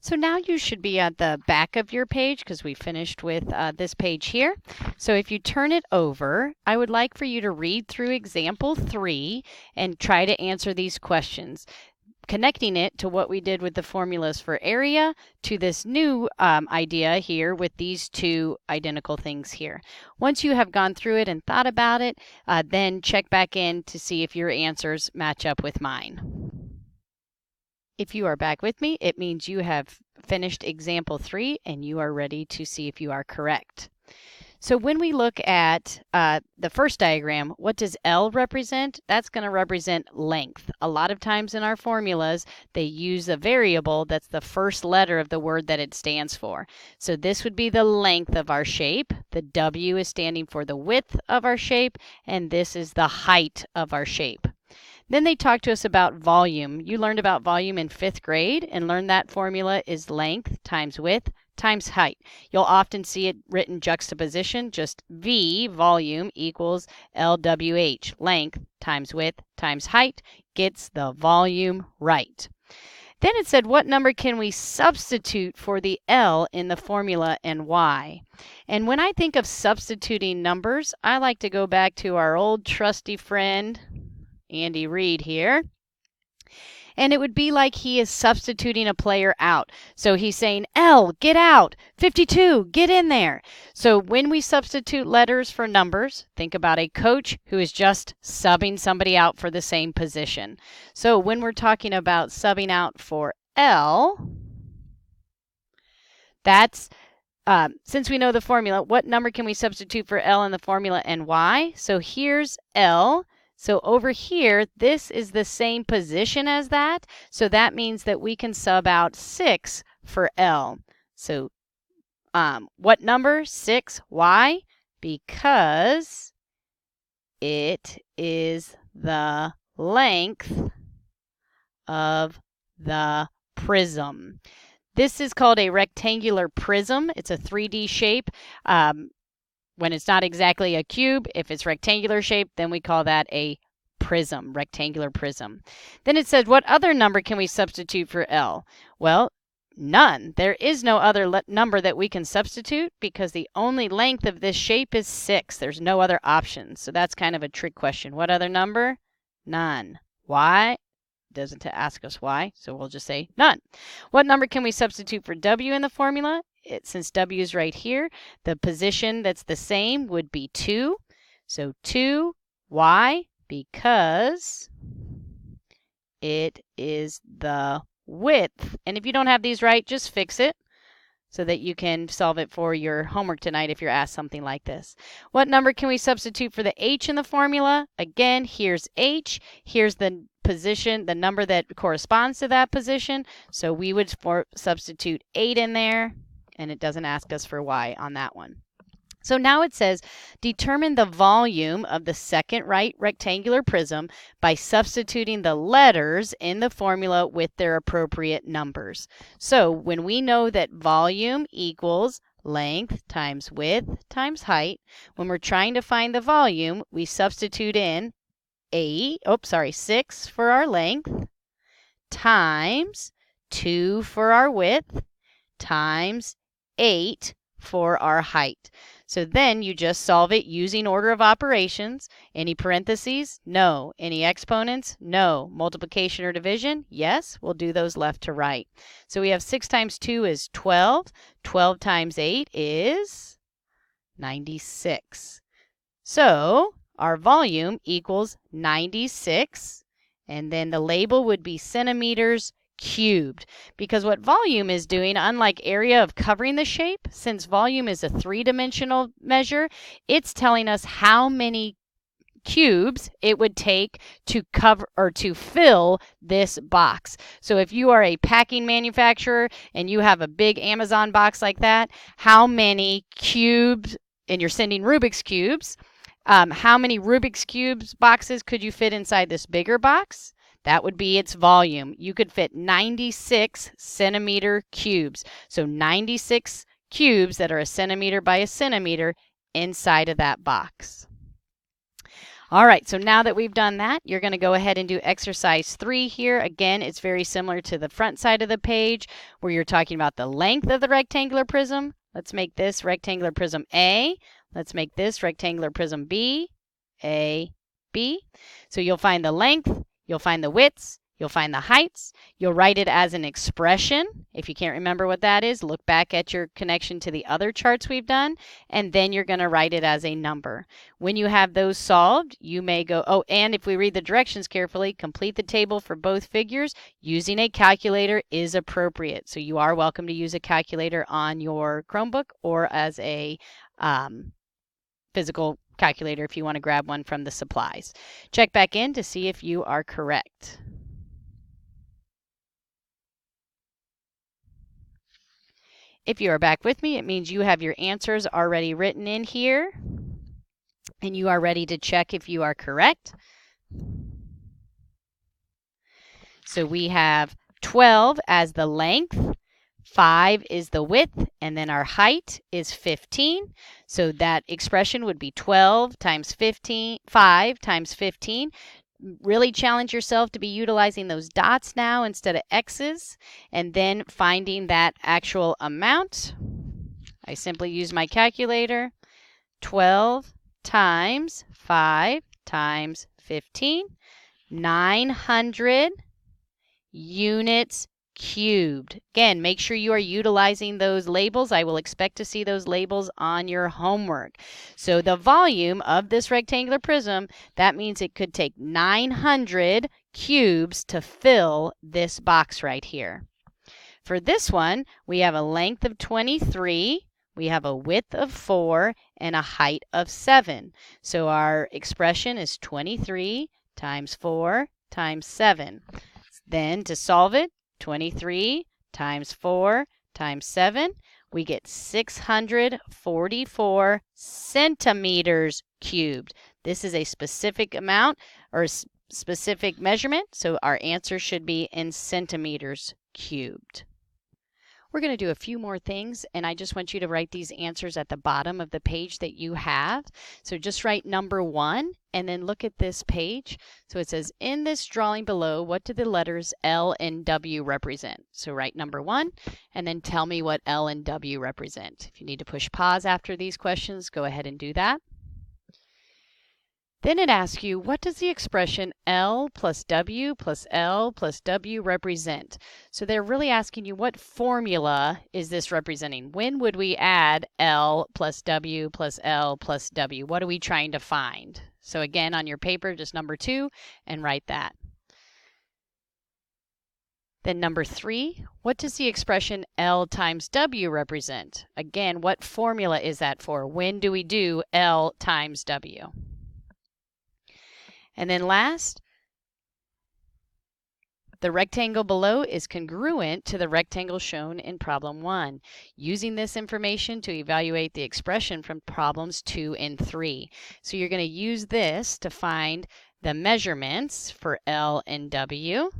So now you should be at the back of your page because we finished with this page here. So if you turn it over, I would like for you to read through example 3 and try to answer these questions, connecting it to what we did with the formulas for area to this new idea here with these two identical things here. Once you have gone through it and thought about it, then check back in to see if your answers match up with mine. If you are back with me, it means you have finished example 3 and you are ready to see if you are correct. So when we look at the first diagram, what does L represent? That's going to represent length. A lot of times in our formulas, they use a variable that's the first letter of the word that it stands for. So this would be the length of our shape. The W is standing for the width of our shape, and this is the height of our shape. Then they talk to us about volume. You learned about volume in 5th grade and learned that formula is length times width times height. You'll often see it written juxtaposition, just V, volume, equals LWH, length times width times height, gets the volume right. Then it said, what number can we substitute for the L in the formula and why? And when I think of substituting numbers, I like to go back to our old trusty friend, Andy Reid here. And it would be like he is substituting a player out. So he's saying, L, get out. 52, get in there. So when we substitute letters for numbers, think about a coach who is just subbing somebody out for the same position. So when we're talking about subbing out for L, that's since we know the formula, what number can we substitute for L in the formula and why? So here's L. So over here, this is the same position as that. So that means that we can sub out 6 for L. So what number? 6. Why? Because it is the length of the prism. This is called a rectangular prism. It's a 3D shape. When it's not exactly a cube, if it's rectangular shape, then we call that a prism, rectangular prism. Then it said, what other number can we substitute for L? Well, none. There is no other number that we can substitute because the only length of this shape is 6. There's no other options. So that's kind of a trick question. What other number? None. Why? Doesn't ask us why, so we'll just say none. What number can we substitute for W in the formula? Since W is right here, the position that's the same would be 2. So 2, why? Because it is the width. And if you don't have these right, just fix it so that you can solve it for your homework tonight if you're asked something like this. What number can we substitute for the H in the formula? Again, here's H. Here's the position, the number that corresponds to that position. So we would substitute 8 in there, and it doesn't ask us for Y on that one. So now it says, determine the volume of the second right rectangular prism by substituting the letters in the formula with their appropriate numbers. So when we know that volume equals length times width times height, when we're trying to find the volume, we substitute in 6 for our length times 2 for our width times 8 for our height. So then you just solve it using order of operations. Any parentheses? No. Any exponents? No. Multiplication or division? Yes. We'll do those left to right. So we have 6 times 2 is 12. 12 times 8 is 96. So our volume equals 96. And then the label would be centimeters cubed, because what volume is doing, unlike area of covering the shape, since volume is a 3-dimensional measure, it's telling us how many cubes it would take to cover or to fill this box. So if you are a packing manufacturer and you have a big Amazon box like that, how many cubes, and you're sending Rubik's cubes, how many Rubik's cubes boxes could you fit inside this bigger box? That would be its volume. You could fit 96 centimeter cubes. So 96 cubes that are a centimeter by a centimeter inside of that box. All right, so now that we've done that, you're going to go ahead and do exercise 3 here. Again, it's very similar to the front side of the page where you're talking about the length of the rectangular prism. Let's make this rectangular prism A. Let's make this rectangular prism B, A, B. So you'll find the length, you'll find the widths, you'll find the heights. You'll write it as an expression. If you can't remember what that is, look back at your connection to the other charts we've done, and then you're going to write it as a number. When you have those solved, you may go, oh, and if we read the directions carefully, complete the table for both figures. Using a calculator is appropriate. So you are welcome to use a calculator on your Chromebook or as a physical calculator if you want to grab one from the supplies. Check back in to see if you are correct. If you are back with me, it means you have your answers already written in here, and you are ready to check if you are correct. So we have 12 as the length, 5 is the width, and then our height is 15. So that expression would be 12 times 15, 5 times 15. Really challenge yourself to be utilizing those dots now instead of X's, and then finding that actual amount. I simply use my calculator. 12 times 5 times 15, 900 units cubed. Again, make sure you are utilizing those labels. I will expect to see those labels on your homework. So the volume of this rectangular prism, that means it could take 900 cubes to fill this box right here. For this one, we have a length of 23, we have a width of 4, and a height of 7. So our expression is 23 times 4 times 7. Then to solve it, 23 times 4 times 7, we get 644 centimeters cubed. This is a specific amount or specific measurement, so our answer should be in centimeters cubed. We're going to do a few more things, and I just want you to write these answers at the bottom of the page that you have. So just write number 1 and then look at this page. So it says, in this drawing below, what do the letters L and W represent? So write number 1 and then tell me what L and W represent. If you need to push pause after these questions, go ahead and do that. Then it asks you, what does the expression L plus W plus L plus W represent? So they're really asking you, what formula is this representing? When would we add L plus W plus L plus W? What are we trying to find? So again, on your paper, just number 2 and write that. Then number 3, what does the expression L times W represent? Again, what formula is that for? When do we do L times W? And then last, the rectangle below is congruent to the rectangle shown in problem 1. Using this information to evaluate the expression from problems 2 and 3. So you're going to use this to find the measurements for L and W,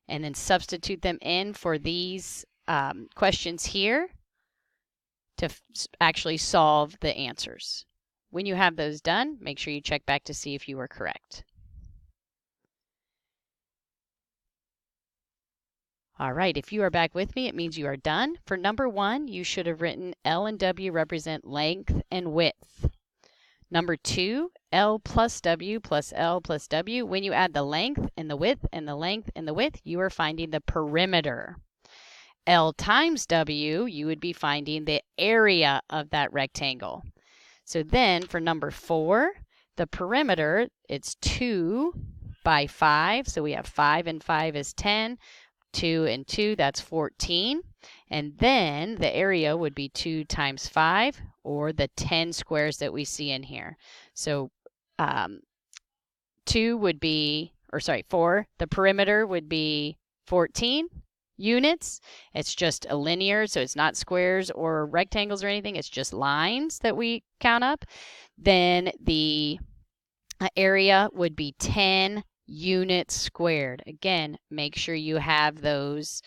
and then substitute them in for these questions here to actually solve the answers. When you have those done, make sure you check back to see if you were correct. All right, if you are back with me, it means you are done. For number 1, you should have written L and W represent length and width. Number 2, L plus W plus L plus W. When you add the length and the width and the length and the width, you are finding the perimeter. L times W, you would be finding the area of that rectangle. So then for number 4, the perimeter, it's 2 by 5. So we have 5 and 5 is 10. 2 and 2, that's 14. And then the area would be 2 times 5, or the 10 squares that we see in here. So 2 would be, or sorry, 4, the perimeter would be 14 units. It's just a linear, so it's not squares or rectangles or anything. It's just lines that we count up. Then the area would be 10 units squared. Again, make sure you have those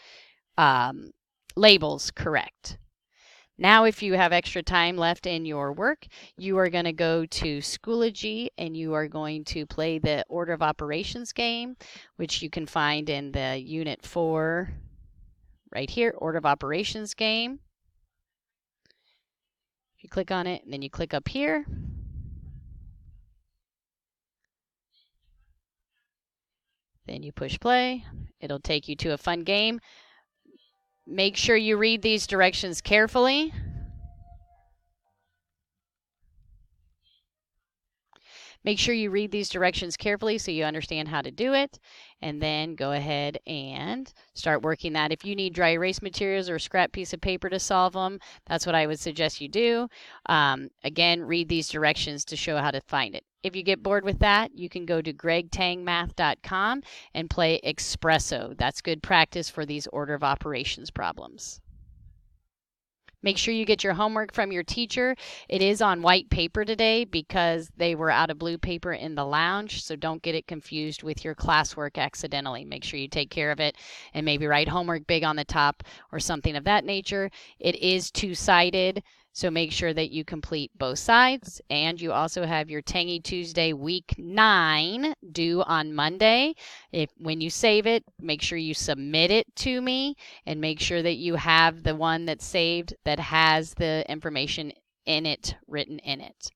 labels correct. Now, if you have extra time left in your work, you are going to go to Schoology and you are going to play the order of operations game, which you can find in the Unit 4 right here, order of operations game. If you click on it and then you click up here, then you push play, it'll take you to a fun game. Make sure you read these directions carefully. Make sure you read these directions carefully so you understand how to do it, and then go ahead and start working that. If you need dry erase materials or a scrap piece of paper to solve them, that's what I would suggest you do. Again, read these directions to show how to find it. If you get bored with that, you can go to gregtangmath.com and play Espresso. That's good practice for these order of operations problems. Make sure you get your homework from your teacher. It is on white paper today because they were out of blue paper in the lounge, so don't get it confused with your classwork accidentally. Make sure you take care of it and maybe write homework big on the top or something of that nature. It is two-sided, so make sure that you complete both sides. And you also have your Tangy Tuesday week 9 due on Monday. When you save it, make sure you submit it to me and make sure that you have the one that's saved that has the information in it, written in it.